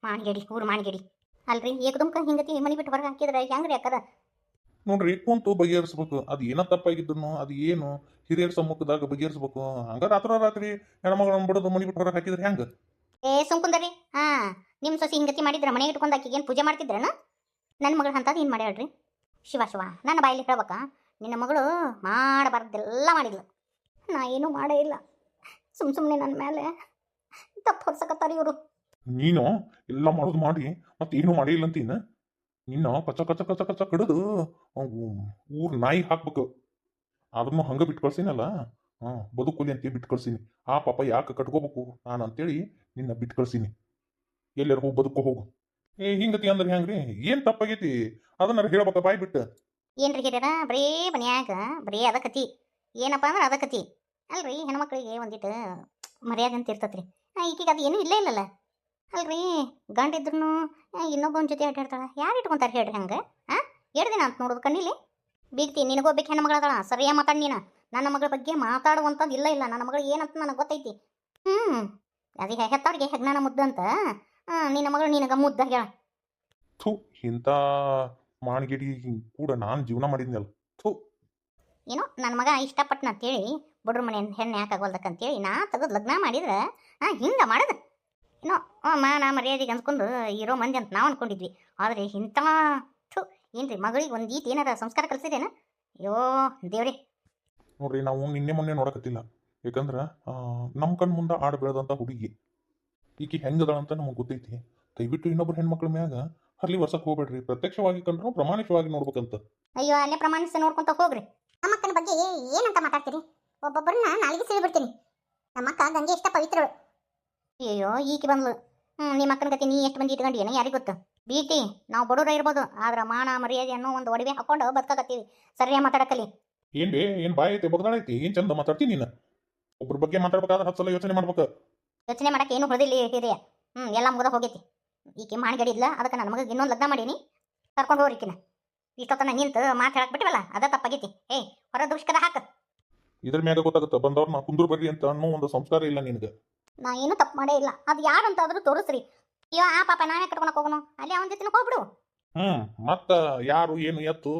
ಮಾನ್ಗೇಡಿ ಊರು ಮಾನ್ಗೇಡಿ ಅಲ್ರಿ ಏಕದಮ್ಕ ಹಿಂಗತಿ ಮನೆ ಬಿಟ್ಟು ಹೊರಗೆ ಹಾಕಿದ್ರೆ ಹೆಂಗ್ರಿ ಅಕ್ಕದ ನೋಡ್ರಿ ಕುಂತು ಬಗೆಹರಿಸ್ಬೇಕು. ಅದು ಏನ ತಪ್ಪಾಗಿದ್ದನು ಅದು ಏನು ಹಿರಿಯರ ಸಮ್ಮುಖದಾಗ ಬಗೆಹರಿಸ್ಬೇಕು. ಹಂಗ ರಾತ್ರಿ ಹೆಣ್ಮಗಳನ್ನ ಬಿಡೋದು ಮನಿ ಬಿಟ್ಟು ಹೊರಗೆ ಹಾಕಿದ್ರೆ ಹೆಂಗ? ಏ ಸುಮ್ಕುಂದರಿ ಹಾ ನಿಮ್ಮ ಸೊಸಿ ಹಿಂಗತಿ ಮಾಡಿದ್ರ ಮನೆಗೆ ಇಟ್ಕೊಂಡು ಆಕಿಗೇನು ಪೂಜೆ ಮಾಡ್ತಿದ್ರನ? ನನ್ನ ಮಗಳು ಅಂತದ್ದು ಏನು ಮಾಡ್ಯಾಳ್ರಿ? ಶಿವ ಶಿವ ನನ್ನ ಬಾಯಲ್ಲಿ ಹೇಳ್ಬೇಕಾ? ನಿನ್ನ ಮಗಳು ಮಾಡಬಾರ್ದೆಲ್ಲ ಮಾಡಿದ್ಲು. ನಾ ಏನೂ ಮಾಡೇ ಇಲ್ಲ. ಸುಮ್ಮನೆ ನನ್ನ ಮೇಲೆ ತಪ್ಪು ಹೊಡ್ಸಕತ್ತಾರ ಇವರು. ನೀನು ಎಲ್ಲ ಮಾಡೋದು ಮಾಡಿ ಮತ್ತೆ ಏನು ಮಾಡಿಲ್ಲ ಅಂತೀನ. ನಿನ್ನ ಕಚ್ಚ ಕಚ್ಚ ಕಚ್ಚ ಕಚ್ಚ ಕಡಿದು ಊರ್ ನಾಯಿ ಹಾಕ್ಬೇಕು. ಅದನ್ನು ಹಂಗ ಬಿಟ್ಟು ಕಳ್ಸಿನಲ್ಲ. ಬದುಕುಲಿ ಅಂತ ಬಿಟ್ಟು ಕಳ್ಸೀನಿ. ಆ ಪಾಪ ಯಾಕೆ ಕಟ್ಕೋಬೇಕು ನಾನು ಅಂತೇಳಿ ನಿನ್ನ ಬಿಟ್ಟು ಕಳ್ಸೀನಿ. ಎಲ್ಲಾರು ಹೋಗಿ ಬದುಕೋ ಹೋಗು. ಹಿಂಗತಿ ಅಂದ್ರೆ ಹೆಂಗ್ರಿ? ಏನ್ ತಪ್ಪಾಗೈತಿ ಅದನ್ನ ಹೇಳ್ಬೇಕ ಬಾಯ್ ಬಿಟ್ಟು. ಏನ್ರಿ ಹಿರಿಯರ ಬರೀ ಮನ್ಯಾಗ ಬರೀ ಅದ ಕತಿ. ಏನಪ್ಪ ಅಂದ್ರೆ ಅದ ಕತಿ ಅಲ್ರಿ. ಹೆಣ್ಮಕ್ಳಿಗೆ ಒಂದಿಟ್ಟು ಮರ್ಯಾದೆ ಅಂತ ಇರ್ತತ್ರಿ. ಈಗೀಗ ಅದು ಏನೂ ಇಲ್ಲೇ ಇಲ್ಲಲ್ಲ ಅಲ್ರಿ. ಗಂಡ ಇದ್ರು ಇನ್ನೊಬ್ಬನ ಜೊತೆ ಅಡ್ಡಾಡ್ತಾಳ. ಯಾರು ಇಟ್ಕೊಂತಾರೆ ಹೇಳ್ರಿ ಹಂಗೆ? ಹೇಳ್ದಿನ ಅಂತ ನೋಡೋದು ಕಣ್ಣಿಲಿ ಬೀಗ್ತಿ. ನಿನಗೋಗ್ಬೇಕು ಹೆಣ್ಮಗಳದಾಳ ಸರಿಯಾಗಿ ಮಾತಾಡಿ. ನೀನು ನನ್ನ ಮಗಳ ಬಗ್ಗೆ ಮಾತಾಡುವಂಥದ್ದು ಇಲ್ಲ. ನನ್ನ ಮಗಳು ಏನಂತ ನನಗೆ ಗೊತ್ತೈತಿ. ಅದಕ್ಕೆ ಹೆತ್ತವ್ರಿಗೆ ಹೆಗ್ನಾನ ಮುದ್ದಂತ ನಿನ್ನ ಮಗಳು ನಿನಗ ಮುದ್ದ ಹೇಳ. ಥೂ, ಇಂಥ ಮಾನ್ಗಿಡಿ ಕೂಡ ನಾನು ಜೀವನ ಮಾಡಿದ್ನಲ್ಲ. ಥೂ, ಏನೋ ನನ್ನ ಮಗ ಇಷ್ಟಪಟ್ಟನ ಅಂತೇಳಿ ಬಡ್ರ ಮನೆ ಹೆಣ್ಣು ಯಾಕೆ ಆಗೋಲ್ದಕ್ಕಂತೇಳಿ ನಾ ತೆಗೆದು ಲಗ್ನ ಮಾಡಿದ್ರೆ ಹಿಂಗೆ ಮಾಡೋದು ಏನೋ ಮಾನ ಮರ್ಯಾದೆಗೆ ಅನ್ಸ್ಕೊಂಡು ಇರೋ ಮಂದಿ ಅಂತ ನಾವು ಅನ್ಕೊಂಡಿದ್ವಿ. ಆದರೆ ಇಂಥ ಥೂ ಏನ್ರಿ ಮಗಳಿಗೆ ಒಂದು ಈತ ಏನಾರ ಸಂಸ್ಕಾರ ಕಲಿಸಿದೇನ? ಅಯ್ಯೋ ದೇವ್ರಿ. ನೋಡ್ರಿ ನಾವು ನಿನ್ನೆ ಮೊನ್ನೆ ನೋಡಕತ್ತಿಲ್ಲ. ಯಾಕಂದ್ರೆ ನಮ್ಮ ಕಣ್ ಮುಂದೆ ಆಡ ಬೆಳೆದಂಥ ಹುಡುಗಿ ಈಕಿ ಹೆಂಗದಳಂತ ನಮಗೆ ಗೊತ್ತೈತಿ. ದಯವಿಟ್ಟು ಇನ್ನೊಬ್ರು ಹೆಣ್ಮಕ್ಳ ಮ್ಯಾಗ ಹರ್ಲಿ ವರ್ಷಕ್ಕೆ ಹೋಗ್ಬೇಡ್ರಿ. ಪ್ರತ್ಯಕ್ಷವಾಗಿ ಕಂಡ್ರು ಪ್ರಾಮಾಣಿಕವಾಗಿ ನೋಡ್ಬೇಕಂತ. ಅಯ್ಯೋ ಅಲ್ಲೇ ಪ್ರಮಾಣಿಸಿ ನೋಡ್ಕೊಂತ ಹೋಗ್ರಿ. ನಮ್ಮ ಅಕ್ಕನ ಬಗ್ಗೆ ಏನಂತ ಮಾತಾಡ್ತೀರಿ? ಒಬ್ಬೊಬ್ಬರನ್ನ ನಾಲಿಗೆ ಸಿಳಿಬಿಡ್ತೀನಿ. ನಮ್ಮ ಅಕ್ಕ ಗಂಗೆ ಇಷ್ಟ ಪವಿತ್ರಳು. ಅಯ್ಯೋ ಈಕೆ ಬಂದ್ಲು. ನಿಮ್ಮ ಅಕ್ಕನ ಗತಿ ನೀ ಎಷ್ಟು ಮಂದಿ ಇಟ್ಕೊಂಡು ಏನೋ ಯಾರಿಗೆ ಗೊತ್ತು? ಬೀಟಿ ನಾವು ಬಡವ್ರ ಇರ್ಬೋದು, ಆದ್ರೆ ಮಾನ ಮರ್ಯಾದೆ ಅನ್ನೋ ಒಂದು ಒಡವೆ ಹಾಕೊಂಡು ಬದುಕಾಕತ್ತೀವಿ. ಸರಿಯಾಗಿ ಮಾತಾಡಕಲಿ. ಏನ್ ಬೇ ಏನ್ ಬಾಯ್ ಐತೆ ಬಗ್ದಾಳೈತಿ? ಏನ್ ಚಂದ ಮಾತಾಡ್ತೀನಿ ನೀನು. ಒಬ್ರ ಬಗ್ಗೆ ಮಾತಾಡ್ಬೇಕಾದ್ರೆ 10 ಸಲ ಯೋಚನೆ ಮಾಡ್ಬೇಕು. ಯೋಚನೆ ಮಾಡಕ್ಕೆ ಏನು ಹೊಡೆದಿಲ್ಲ ಹಿರಿಯ. ಎಲ್ಲ ಮುಗ್ದ ಹೋಗೈತಿ. ಈಕೆ ಮಾಡಿಗಡಿ ಇಲ್ಲ. ಅದಕ್ಕೆ ನನ್ನ ಮಗ ಇನ್ನೊಂದು ಲಗ್ನ ಮಾಡೀನಿ. ಕರ್ಕೊಂಡು ಹೋಗ್ರಿಕಿನ. ಇಷ್ಟೊತ್ತನ ನಿಂತು ಮಾತು ಹೇಳಕ್ ಬಿಟ್ಟಿವಲ್ಲ ಅದ ತಪ್ಪಾಗೈತಿ. ಹೊರ ದುಷ್ಕದ ಹಾಕ. ಇದ್ರ ಮ್ಯಾಗ ಗೊತ್ತಾಗುತ್ತೆ ಬಂದವ್ರನ್ನ ಕುಂದ್ರು ಬರ್ರಿ ಅಂತ ಅನ್ನೋ ಒಂದು ಸಂಸ್ಕಾರ ಇಲ್ಲ ನಿನಗೆ. ನಾ ಏನು ತಪ್ಪು ಮಾಡೇ ಇಲ್ಲ. ಅದು ಯಾರು ಅಂತ ಆದ್ರೂ ತೋರಿಸ್ರಿ. ಅಯ್ಯೋ ಆ ಪಾಪ ನಾವೇ ಕಟ್ಕೊಳಕ್ ಹೋಗೋಣ. ಅಲ್ಲಿ ಅವನ ಜೊತೆ ಹೋಗ್ಬಿಡು. ಮತ್ತ ಯಾರು ಏನು ಎತ್ತು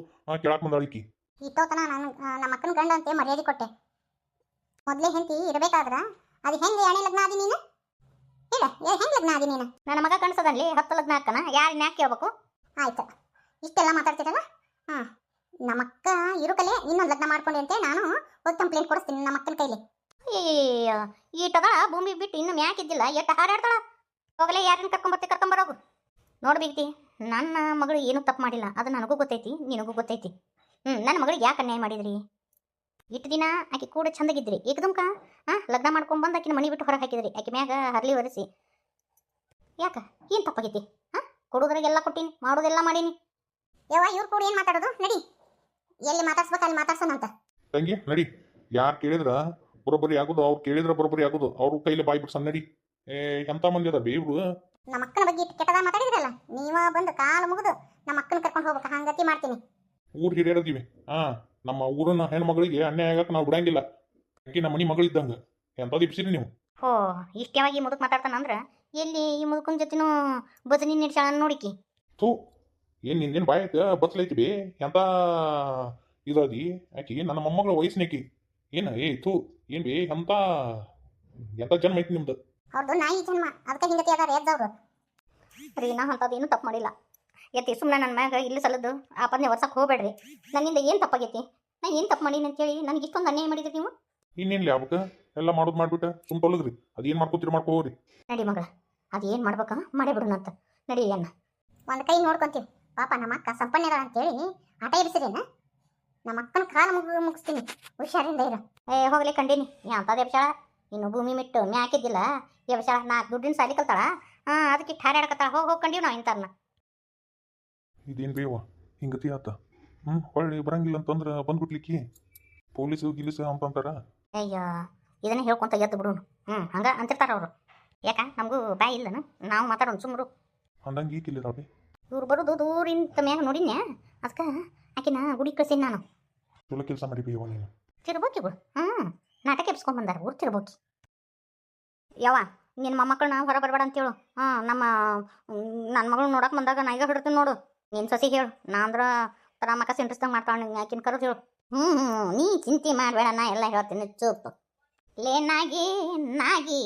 ಕೇಳಕ್ ಬಂದಾಳಿಕಿ. ಇಷ್ಟೋತನ ನಾನು ನಮ್ಮ ಅಕ್ಕನ ಗಂಡ ಅಂತ ಮರ್ಯಾದೆ ಕೊಟ್ಟೆ. ಮೊದ್ಲೇ ಹೆಂಡತಿ ಇರಬೇಕಾದ್ರ ಅದು ಹೆಂಗೆ ಎಣೆ ಲಗ್ನ ಆದಿ ನೀನು? ಹೇಳ ಹೆಂಗೆ ಲಗ್ನ ಆದಿ ನೀನು? ನನ್ನ ಮಗ ಕಣ್ಸದಲ್ಲಿ 10 ಲಗ್ನ ಹಾಕನ ಯಾರು ಯಾಕೆ ಕೇಳ್ಬೇಕು? ಆಯ್ತು ಇಷ್ಟೆಲ್ಲ ಮಾತಾಡ್ತಿರಲ್ಲ. ನಮ್ಮಕ್ಕ ಇರುಕಲೆ ಇನ್ನೊಂದು ಲಗ್ನ ಮಾಡ್ಕೊಂಡೆ ಅಂತ ನಾನು ಒಂದು ಕಂಪ್ಲೇಂಟ್ ಕೊಡಿಸ್ತೀನಿ ನಮ್ಮ ಅಕ್ಕನ ಕೈಲಿ. ಈಟದ ಭೂಮಿ ಬಿಟ್ಟು ಇನ್ನು ಮ್ಯಾಕಿದ್ದಿಲ್ಲ. ಎಷ್ಟು ಹಾರಾಡ್ತಾಳ. ಹೋಗಲೇ ಯಾರನ್ನ ಕರ್ಕೊಂಬರೋಗು. ನೋಡ್ಬೇಕಿ ನನ್ನ ಮಗಳು ಏನೂ ತಪ್ಪು ಮಾಡಿಲ್ಲ. ಅದು ನನಗೂ ಗೊತ್ತೈತಿ, ನಿನಗೂ ಗೊತ್ತೈತಿ. ನನ್ನ ಮಗಳಿಗೆ ಯಾಕೆ ಅನ್ಯಾಯ ಮಾಡಿದ್ರಿ? ಇಟ್ಟು ದಿನ ಆಕೆ ಕೂಡ ಚಂದಾಗಿದ್ರಿ. ಏಕದಮ್ಕ ಲಗ್ನ ಮಾಡ್ಕೊಂಡ್ಬಂದು ಆಕಿನ ಮನೆ ಬಿಟ್ಟು ಹೊರಗೆ ಹಾಕಿದ್ರಿ. ಆಕೆ ಮ್ಯಾಗ ಹರ್ಲಿ ಒರೆಸಿ ಯಾಕೆ ಏನು ತಪ್ಪಾಗೈತಿ? ಕೊಡೋದ್ರಾಗೆಲ್ಲ ಕೊಟ್ಟೀನಿ, ಮಾಡೋದೆಲ್ಲ ಮಾಡೀನಿ. ಯವ್ವ ಇವ್ರು ಕೂಡ ಏನು ಮಾತಾಡೋದು? ನಡಿ ಎಲ್ಲಿ ಮಾತಾಡ್ಸ್ಬೇಕು ಅಲ್ಲಿ ಮಾತಾಡ್ಸೋಣಂತ. ತಂಗಿ ನಡಿ. ಯಾರು ಕೇಳಿದ್ರ ಬರೋಬ್ಬರಿ ಆಗೋದು, ಅವ್ರು ಕೇಳಿದ್ರ ಬರೋಬ್ಬರಿ ಆಗೋದು. ಅವ್ರ ಕೈಲಿ ಬಾಯ್ ಬಿಟ್ಟು ಸಣ್ಣ ನಡಿ. ಎಂತ ಮಂದಿ ಅದ ಬೇವ್ರು. ನಮ್ಮ ಅಕ್ಕನ ಬಗ್ಗೆ ಇಟ್ಟು ಕೆಟ್ಟದ ಮಾತಾಡಿದ್ರಲ್ಲ, ನೀವ ಬಂದು ಕಾಲು ಮುಗಿದು ನಮ್ಮ ಅಕ್ಕನ ಕರ್ಕೊಂಡು ಹೋಗ್ಬೇಕು. ಹಂಗತಿ ಮಾಡ್ತೀನಿ. ಊರ್ ಹಿರಿಯರದೀವಿ. ನಮ್ಮ ಊರನ್ನ ಹೆಣ್ಮಗಳಿಗೆ ಅನ್ಯಾಯ ಆಗಕ್ಕೆ ನಾವು ಬಿಡಂಗಿಲ್ಲ. ಆಕಿ ನಮ್ಮ ಮನಿ ಮಗಳಿದ್ದಂಗ. ಎಂತದ್ದು ಇಪ್ಸಿರಿ ನೀವು. ಹೋ ಇಷ್ಟು ಯಾವಾಗ ಈ ಮುದುಕ್ ಮಾತಾಡ್ತಾನಂದ್ರ ಎಲ್ಲಿ ಈ ಮುದುಕನ ಜೊತೆನೂ ಬಜನಿ ನಿಡ್ಸಾಳ ನೋಡಿಕಿ. ಥೂ ಏನ್ ನಿಂದೇನು ಬಾಯ್ ಐತೆ ಬಸ್ಲೈತಿ ಬೇ. ಎಂತ ಇದದಿ ಆಕಿ ನನ್ನ ಮೊಮ್ಮಗಳ ವಯಸ್ಸಿನಾಕಿ. ಏನ ಥೂ ಏನ್ ಬೇ ಎಂತ ಜನ್ಮ ಐತಿ ನಿಮ್ದು. ಅವ್ರದ್ದು ನಾಯಿ ಜನ್ಮ. ಅದಕ್ಕೆ ಹಿಂಗತಿ ಅದಾರ ಎದ್ದವ್ರು. ರೀ ನಾ ಅಂತದ್ದು ಏನೂ ತಪ್ಪು ಮಾಡಿಲ್ಲ. ಎತ್ತಿ ಸುಮ್ಮನೆ ನನ್ನ ಮ್ಯಾಗ ಇಲ್ಲಿ ಸಲದ್ದು ಆಪದನೆ ವರ್ಷಕ್ಕೆ ಹೋಗ್ಬೇಡ್ರಿ. ನನ್ನಿಂದ ಏನು ತಪ್ಪಾಗೈತಿ? ನಾ ಏನು ತಪ್ಪು ಮಾಡೀನಿ ಅಂತೇಳಿ ನನಗೆ ಇಷ್ಟೊಂದು ಅನ್ಯಾಯ ಮಾಡಿದ್ರಿ ನೀವು. ಇನ್ನೇನ್ಲಿ ಆಗ್ಬೇಕ? ಎಲ್ಲ ಮಾಡೋದು ಮಾಡ್ಬಿಟ್ಟ ಸುಮ್ ತೊಲಗ್ರಿ. ಅದೇನು ಮಾಡ್ಕೋತೀರಿ ಮಾಡ್ಕೋರಿ. ನಡಿ ಮಗ ಅದೇನು ಮಾಡ್ಬೇಕ ಮಾಡೇ ಬಿಡೋಣಂತ. ನಡಿ ಅನ್ನ ಒಂದು ಕೈ ನೋಡ್ಕೊಂತೀವಿ. ಪಾಪ ನಮ್ಮ ಅಕ್ಕ ಸಂಪನ್ನೆದ ಅಂತೇಳಿ ಆಟ ಇರಿಸಿರೇನ? ನಮ್ಮ ಅಕ್ಕನ ಕಾಲ ಮುಗಿಸ್ತೀನಿ. ಹುಷಾರಿಂದ ಇರ. ಹೋಗ್ಲಿ ಕಂಡೀನಿ ಅಂತದ ಎಬ್ಸಾಳ. ಇನ್ನು ಭೂಮಿ ಮಿಟ್ಟು ಮ್ಯಾಕಿದ್ದಿಲ್ಲ ಎಬ್ಸಾಳ. 4 ದುಡ್ಡಿನ ಸಾಲಿ ಕಲ್ತಾಳ. ಅದಕ್ಕೆ ಠಾರಾಡಕತ್ತಾಳ. ಹೋಗಿ ಕಂಡೀವಿ ನಾವು ಇಂಥವ್ರನ್ನ. ಇದೇನು ಬೇವ ಹಿಂಗತಿ ಆತ. ಹೊಳ್ಳಿ ಬರಂಗಿಲ್ಲ ಅಂತಂದ್ರೆ ಬಂದ್ಬಿಟ್ಲಿಕ್ಕಿ ಪೊಲೀಸು ಗಿಲೀಸು ಅಂತಂತಾರ. ಅಯ್ಯೋ ಇದನ್ನ ಹೇಳ್ಕೊಂತ ಎದ್ದು ಬಿಡು. ಹಂಗ ಅಂತಿರ್ತಾರ ಅವರು. ಯಾಕ ನಮಗೂ ಬಾಯಿ ಇಲ್ಲನ? ನಾವು ಮಾತಾಡೋಣ ಸುಮ್ಮರು. ಅಂದಂಗೆ ಈಗಿಲ್ಲ ಇವ್ರು ಬರೋದು ದೂರಿಂದ ಮ್ಯಾಗ ನೋಡಿನ್ಯಾ. ಅದಕ್ಕೆ ಆಕಿನ ಗುಡಿ ಕಳ್ಸೀನಿ ನಾನು. ಚಲೋ ಕೆಲಸ ಮಾಡಿ ಬೇವ ನೀನು. ತಿರ್ಬೋಕಿ ಬಿಡು. ನಾಟಕ ಎಬ್ಸ್ಕೊಂಡ್ ಬಂದಾರ ಊರು ತಿರ್ಬೋಕಿ. ಯಾವ ನಿನ್ನ ಮೊಮ್ಮಕ್ಕಳನ್ನ ಹೊರ ಬರಬೇಡ ಅಂತೇಳು. ನಮ್ಮ ನನ್ನ ಮಗಳು ನೋಡಕ್ಕೆ ಬಂದಾಗ ನಾ ಈಗ ಹಿಡ್ತೀನಿ ನೋಡು. ನಿನ್ನ ಸೊಸಿಗೆ ಹೇಳು, ನಾ ಅಂದ್ರೆ ತರ ಮಕ್ಕ ಸಿಂಟಿಸ್ದಂಗೆ ಮಾಡ್ತಾಳೆ. ನಿಂಗೆ ಆಕಿನ ಕರೆದು ಹೇಳು. ನೀ ಚಿಂತೆ ಮಾಡಬೇಡ, ನಾ ಎಲ್ಲ ಹೇಳ್ತೀನಿ ಚೂಪ್. ಲೇ ನಾಗಿ ನಾಗಿ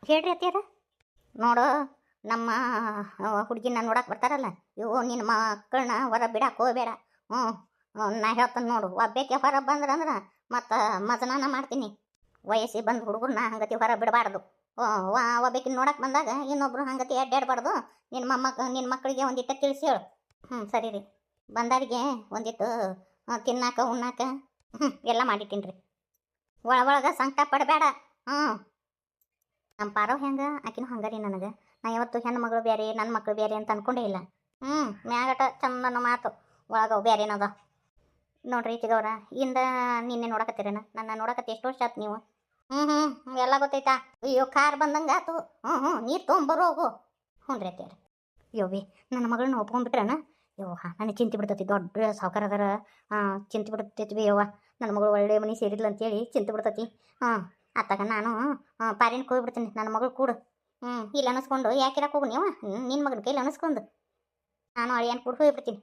ಹೇಳ್ರಿ ಅತ್ತೀರ. ನೋಡು, ನಮ್ಮ ಹುಡುಗಿನ ನೋಡಕ್ಕೆ ಬರ್ತಾರಲ್ಲ, ಇವು ನಿನ್ನ ಮಕ್ಕಳನ್ನ ಹೊರ ಬಿಡಕ್ಕೆ ಹೋಗಬೇಡ. ನಾ ಹೇಳ್ತಾನೆ ನೋಡು, ಒಬ್ಬೇಕೆ ಹೊರ ಬಂದ್ರಂದ್ರೆ ಮತ್ತು ಮಜನಾನ ಮಾಡ್ತೀನಿ. ವಯಸ್ಸಿಗೆ ಬಂದು ಹುಡುಗರನ್ನ ಹಂಗತಿ ಹೊರ ಬಿಡಬಾರ್ದು. ಒಬ್ಬೇಕಿನ ನೋಡಕ್ಕೆ ಬಂದಾಗ ಇನ್ನೊಬ್ರು ಹಂಗತಿ ಅಡ್ಡಾಡಬಾರ್ದು. ನಿನ್ನ ಮಕ್ಕಳಿಗೆ ಒಂದಿಟ್ಟು ತಿಳಿಸಿ ಹೇಳು. ಸರಿ ರೀ. ಬಂದವರಿಗೆ ಒಂದಿಟ್ಟು ತಿನ್ನಾಕ ಉಣ್ಣಾಕ ಎಲ್ಲ ಮಾಡಿಟ್ಟಿನಿ ರೀ. ಒಳಗೆ ಸಂಕಟ ಪಡಬೇಡ. ನಮ್ಮ ಪಾರವ್ ಹೆಂಗೆ ಆಕಿನೂ ಹಂಗೆ ರೀ. ನನಗೆ ನಾ ಯಾವತ್ತು ಹೆಣ್ಣು ಮಗಳು ಬೇರೆ ನನ್ನ ಮಕ್ಕಳು ಬೇರೆ ಅಂತ ಅನ್ಕೊಂಡೇ ಇಲ್ಲ. ಮ್ಯಾಗಟ ಚಂದನ ಮಾತು, ಒಳಗವು ಬೇರೆನದ ನೋಡ್ರಿ. ಚಿಗವ್ರ ಇಂದ ನಿನ್ನೆ ನೋಡಕತ್ತೀರೇನ? ನನ್ನ ನೋಡಕತ್ತಿ ಎಷ್ಟು ವರ್ಷ ಆತು ನೀವು? ಎಲ್ಲ ಗೊತ್ತೈತಾ? ಅಯ್ಯೋ ಕಾರ್ ಬಂದಂಗೆ ಆತು. ನೀರು ತೊಗೊಂಬರೋಗು. ಹ್ಞೂ ರೀ ಅತ್ತೀರ. ಯೋವಿ ನನ್ನ ಮಗಳನ್ನ ಒಪ್ಕೊಂಡ್ಬಿಟ್ರನ? ಯವ್ವ ನನಗೆ ಚಿಂತೆ ಬಿಡ್ತೈತಿ. ದೊಡ್ಡ ಸಾವುಕಾರ ಅದಾರ. ಚಿಂತೆ ಬಿಡ್ತೈತಿ ಯವ್ವ. ನನ್ನ ಮಗಳು ಒಳ್ಳೆ ಮನೆ ಸೇರಿದ್ಲು ಅಂತೇಳಿ ಚಿಂತೆ ಬಿಡ್ತೈತಿ. ಅತ್ತಾಗ ನಾನು ಪಾರಿನಕ್ಕೆ ಹೋಗ್ಬಿಡ್ತೀನಿ. ನನ್ನ ಮಗಳು ಕೂಡ ಇಲ್ಲಿ ಅನಿಸ್ಕೊಂಡು ಯಾಕಿರಕ್ಕೆ ಹೋಗು ನೀವು? ನಿನ್ನ ಮಗನ ಕೈಲಿ ಅನಿಸ್ಕೊಂಡು ನಾನು ಅಳಿಯನ್ ಕೂಡ ಹೋಗ್ಬಿಡ್ತೀನಿ.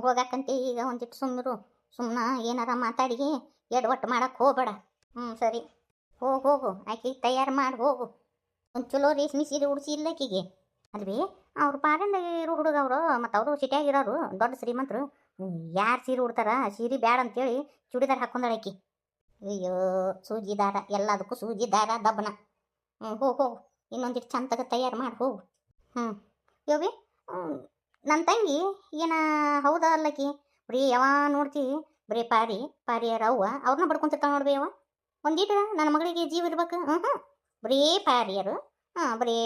ಹೋಗಾಕಂತೆ ಈಗ ಒಂದಿಟ್ಟು ಸುಮ್ಮನೆ ಏನಾರ ಮಾತಾಡಿ ಒಟ್ಟು ಮಾಡಕ್ಕೆ ಹೋಗಬೇಡ. ಸರಿ, ಹೋಗು ಆಕೆ ತಯಾರು ಮಾಡಿ ಹೋಗು. ಒಂದು ಚಲೋ ರೇಷ್ಮೆ ಸೀರೆ ಉಡಿಸಿ ಇಲ್ಲ ಆಕಿಗೆ. ಅಲ್ವೇ ಅವ್ರು ಪಾರಿಂದ ಇರೋ ಹುಡುಗ ಅವರು, ಮತ್ತು ಅವರು ಸಿಟಿಯಾಗಿರೋರು ದೊಡ್ಡ ಶ್ರೀಮಂತರು. ಯಾರು ಸೀರೆ ಉಡ್ತಾರ? ಸೀರೆ ಬ್ಯಾಡ ಅಂತೇಳಿ ಚೂಡಿದಾರ ಹಾಕೊಂಡಾಳ ಆಕಿ. ಅಯ್ಯೋ ಸೂಜಿ ದಾರ, ಎಲ್ಲದಕ್ಕೂ ಸೂಜಿ ದಾರ ದಬ್ಬನ. ಹೋಗು ಇನ್ನೊಂದಿಟ್ಟು ಚಂದಾಗ ತಯಾರು ಮಾಡಿ ಹೋಗು. ಯೋವಿ ನನ್ನ ತಂಗಿ ಏನ ಹೌದಾ ಅಲ್ಲಕಿ? ಬರೀ ಯಾವ ನೋಡ್ತೀವಿ ಬರೀ ಪಾರಿಯರ ಅವ್ವ ಅವ್ರನ್ನ ಬಡ್ಕೊಂತಿರ್ತಾವೆ ನೋಡ್ಬಿ ಅವ. ಒಂದೀಟ ನನ್ನ ಮಗಳಿಗೆ ಜೀವ ಇರ್ಬೇಕು. ಬರೀ ಪಾರಿಯರು ಬರೀ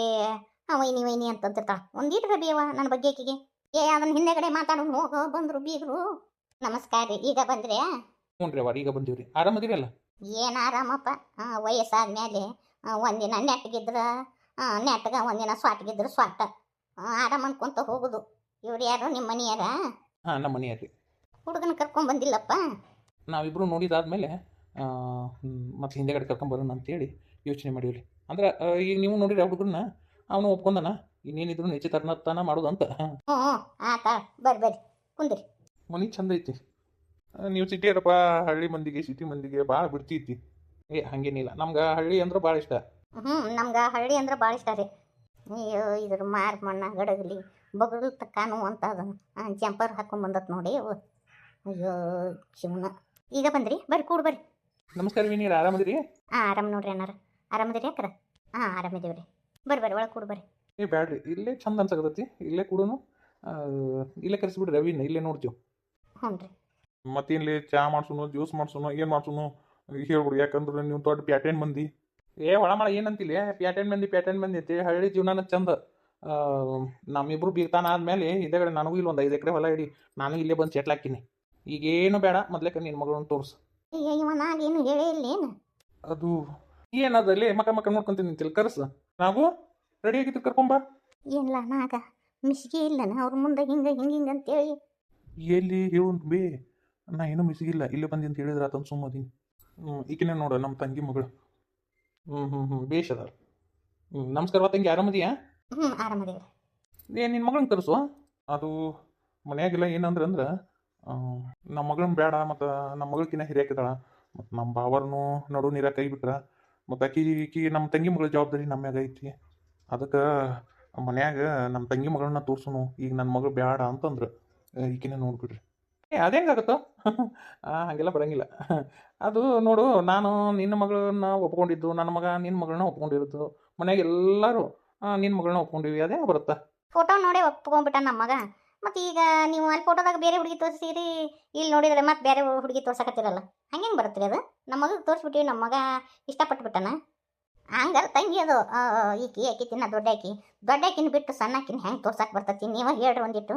ವೈನಿ ಅಂತಂತಿರ್ತಾಳೆ. ಒಂದೀಟ ಬೇವ ನನ್ನ ಬಗ್ಗೆ ಆಕಿಗೆ. ಅದನ್ನ ಹಿಂದೆಗಡೆ ಮಾತಾಡೋದು. ಹೋಗೋ ಬಂದರು ಬೀಗರು. ನಮಸ್ಕಾರ ರೀ. ಈಗ ಬಂದ್ರೆ? ಹ್ಞೂ ರೀ ಅವ್ರ ಈಗ ಬಂದೀವ್ರಿ. ಆರಾಮದಿರಲ್ಲ? ಏನು ಆರಾಮಪ್ಪ. ವಯಸ್ಸಾದ್ಮೇಲೆ ಒಂದಿನ ನೆಟ್ಟಗಿದ್ರೆ ನೆಟ್ಟಗ, ಒಂದಿನ ಸ್ವಾಟ್ಗಿದ್ರೆ ಸ್ವಾಟ. ಆರಾಮ ಅನ್ಕೊಂತ ಹೋಗುದು. ಇವ್ರು ಯಾರು ನಿಮ್ಮ ಮನೆಯಾರ? ನಮ್ಮ ಮನೆಯಾರಿ. ಹುಡುಗನ ಕರ್ಕೊಂಡ್ಬಂದಿಲ್ಲಪ್ಪ? ನಾವಿಬ್ಬರು ನೋಡಿದಾದ್ಮೇಲೆ ಮತ್ತು ಹಿಂದೆಗಡೆ ಕರ್ಕೊಂಬರೋಣ ಅಂತೇಳಿ ಯೋಚನೆ ಮಾಡೀವ್ರಿ. ಅಂದ್ರೆ ಈಗ ನೀವು ನೋಡಿರಿ ಹುಡುಗರನ್ನ, ಅವನು ಒಪ್ಕೊಂಡನ. ಇನ್ನೇನಿದ್ರು ನಿಶ್ಚಿತಾರ್ಥ ಮಾಡೋದಂತ. ಆತ ಬರ್ರಿ ಕುಂದ್ರಿ. ಮನೆ ಚಂದ ಐತಿ. ನೀವು ಸಿಟಿಯರಪ್ಪ. ಹಳ್ಳಿ ಮಂದಿಗೆ ಸಿಟಿ ಮಂದಿಗೆ ಭಾಳ ಬಿಡ್ತೈತಿ. ಹಾಗೇನಿಲ್ಲ, ನಮ್ಗೆ ಹಳ್ಳಿ ಅಂದ್ರೆ ಭಾಳ ಇಷ್ಟ. ನಮ್ಗೆ ಹಳ್ಳಿ ಅಂದ್ರೆ ಭಾಳ ಇಷ್ಟ ರೀ. ಅಯ್ಯೋ ಇದ್ರ ಮಣ್ಣ ಗಡಗಲಿ ಬಗಲ್ ತಕ್ಕಾನು ಅಂತ ಅದನ್ನು ಜಂಪರ್ ಹಾಕೊಂಡು ಬಂದತ್ ನೋಡಿ. ಅಯ್ಯೋ ಶಿವನ. ಈಗ ಬಂದ್ರಿ? ಬರ್ರಿ ಕೂಡು ಬರ್ರಿ. ನಮಸ್ಕಾರ ವಿನೀರ, ಆರಾಮದಿರಿ? ಆರಾಮ ನೋಡ್ರಿ ಅನ್ನಾರ. ಆರಾಮದಿರಿ ಅಕ್ಕರ? ಆರಾಮಿದ್ದೀವಿ ರೀ. ಬರ್ರಿ ಒಳಗೆ ಕೂಡು ಬರ್ರಿ. ಬ್ಯಾಡ್ರಿ, ಇಲ್ಲೇ ಚಂದ ಅನ್ಸಕತ್ತೈತಿ. ಇಲ್ಲೇ ಕೂಡನು. ಇಲ್ಲೇ ಕರೆಸಿಬಿಡ್ರಿ ರವಿನ, ಇಲ್ಲೇ ನೋಡ್ತೀವಿ. ಹ್ಞೂ ರೀ. ಮತ್ತೇನ್ಲಿ ಚಾ ಮಾಡ್ಸೋನು, ಜ್ಯೂಸ್ ಮಾಡ್ಸೋನು, ಏನು ಮಾಡ್ಸೋನು ಹೇಳ್ಬಿಡು. ಯಾಕಂದ್ರೆ ನೀವು ದೊಡ್ಡ ಪ್ಯಾಟೆನ್ ಮಂದಿ. ಒಳಮಳ ಏನಂತಿಲ್ಲ, ಪ್ಯಾಟೆನ್ ಮಂದಿ ಐತಿ. ಹಳ್ಳಿ ಜೀವನನ ಚಂದ. ನಮ್ಮಿಬ್ರು ಬೀಗ್ತಾನ ಆದ್ಮೇಲೆ ಹಿಂದೆಗಡೆ ನನಗೂ ಇಲ್ಲಿ ಒಂದು 5 ಎಕರೆ ಹೊಲ ಇಡಿ. ನಾನು ಇಲ್ಲೇ ಬಂದು ಸೆಟ್ಲ್ ಹಾಕಿನಿ. ಈಗೇನು ಬೇಡ, ಮೊದ್ಲೇಕ ನಿನ್ನ ಮಗಳನ್ನ ತೋರಿಸು. ಇವ ನಾನೇನು ಹೇಳೇ ಇಲ್ಲೇನು? ಅದು ಏನದಲ್ಲಿ ಮಕ್ಕ ನೋಡ್ಕೊಂತೀನಿ ನಿಂತಿಲ್ಲ. ಕರ್ಸು, ನಾವು ರೆಡಿ ಆಗಿತ್ತು, ಕರ್ಕೊಂಬ. ಏನಿಲ್ಲ ನಾಗ ಮಿಸ್ಗೆ ಇಲ್ಲನ ಅವ್ರ ಮುಂದೆ ಹಿಂಗೆ ಅಂತೇಳಿ. ಎಲ್ಲಿ ಹೇಳು ಬೇ, ನಾ ಏನೂ ಮಿಸಿಗಿಲ್ಲ. ಇಲ್ಲೇ ಬಂದಿ ಅಂತ ಹೇಳಿದ್ರೆ ಆತಂದು ಸುಮ್ಮದೀನಿ. ಈಕಿನ ನೋಡ ನಮ್ಮ ತಂಗಿ ಮಗಳು. ಬೇಷ್ ಅದ. ನಮಸ್ಕಾರ ತಂಗಿ, ಆರಾಮದಿಯಾ? ಆರಾಮದೇವ್ರಿ. ನಿನ್ನ ಮಗಳನ್ನ ಕರೆಸು. ಅದು ಮನ್ಯಾಗಿಲ್ಲ. ಏನಂದ್ರೆ ನಮ್ಮ ಮಗಳನ್ನ ಬೇಡ, ಮತ್ತು ನಮ್ಮ ಮಗಳಕಿನ್ನ ಹಿರಿಯಾಕಿದಾಳ. ಮತ್ತು ನಮ್ಮ ಬಾವರ್ನು ನಡು ನೀರ ಕೈ ಬಿಟ್ರ, ಮತ್ತು ಆಕಿ ನಮ್ಮ ತಂಗಿ ಮಗಳ ಜವಾಬ್ದಾರಿ ನಮ್ಮ ಮ್ಯಾಗ ಐತಿ. ಅದಕ್ಕೆ ಮನ್ಯಾಗ ನಮ್ಮ ತಂಗಿ ಮಗಳನ್ನ ತೋರ್ಸುನು. ಈಗ ನನ್ನ ಮಗಳು ಬೇಡ ಅಂತಂದ್ರೆ ಈಕಿನ ನೋಡ್ಬಿಡ್ರಿ. ಅದೇಂಗಾಗುತ್ತೋ? ಹಾಗೆಲ್ಲ ಬರಂಗಿಲ್ಲ. ಅದು ನೋಡು, ನಾನು ನಿನ್ನ ಮಗಳನ್ನ ಒಪ್ಕೊಂಡಿದ್ದು, ನನ್ನ ಮಗ ನಿನ್ನ ಮಗಳನ್ನ ಒಪ್ಕೊಂಡಿರೋದು. ಮನ್ಯಾಗ ಎಲ್ಲರೂ ನಿನ್ನ ಮಗಳನ್ನ ಒಪ್ಕೊಂಡಿವಿ. ಅದೇ ಬರುತ್ತಾ? ಫೋಟೋ ನೋಡಿ ಒಪ್ಕೊಂಡ್ಬಿಟ್ಟ ನಮ್ಮ ಮಗ. ಮತ್ತು ಈಗ ನೀವು ಅಲ್ಲಿ ಫೋಟೋದಾಗ ಬೇರೆ ಹುಡುಗಿ ತೋರಿಸಿರಿ, ಇಲ್ಲಿ ನೋಡಿದ್ರೆ ಮತ್ತೆ ಬೇರೆ ಹುಡುಗಿ ತೋರ್ಸಕತ್ತಿರಲ್ಲ. ಹಂಗೆ ಬರುತ್ತೆ ಅದು? ನಮ್ಮ ಮಗ ತೋರಿಸ್ಬಿಟ್ಟಿವಿ, ನಮ್ಮ ಮಗ ಇಷ್ಟಪಟ್ಟುಬಿಟ್ಟನ. ಹಂಗಲ್ಲ ತಂಗಿ ಅದು. ಆಕಿ ತಿನ್ನ ದೊಡ್ಡಾಕಿನ ಬಿಟ್ಟು ಸಣ್ಣಾಕಿನ ಹೆಂಗೆ ತೋರ್ಸಕ್ಕೆ ಬರ್ತೈತಿ? ನೀವೇ ಹೇಳ್ರಿ ಒಂದಿಟ್ಟು.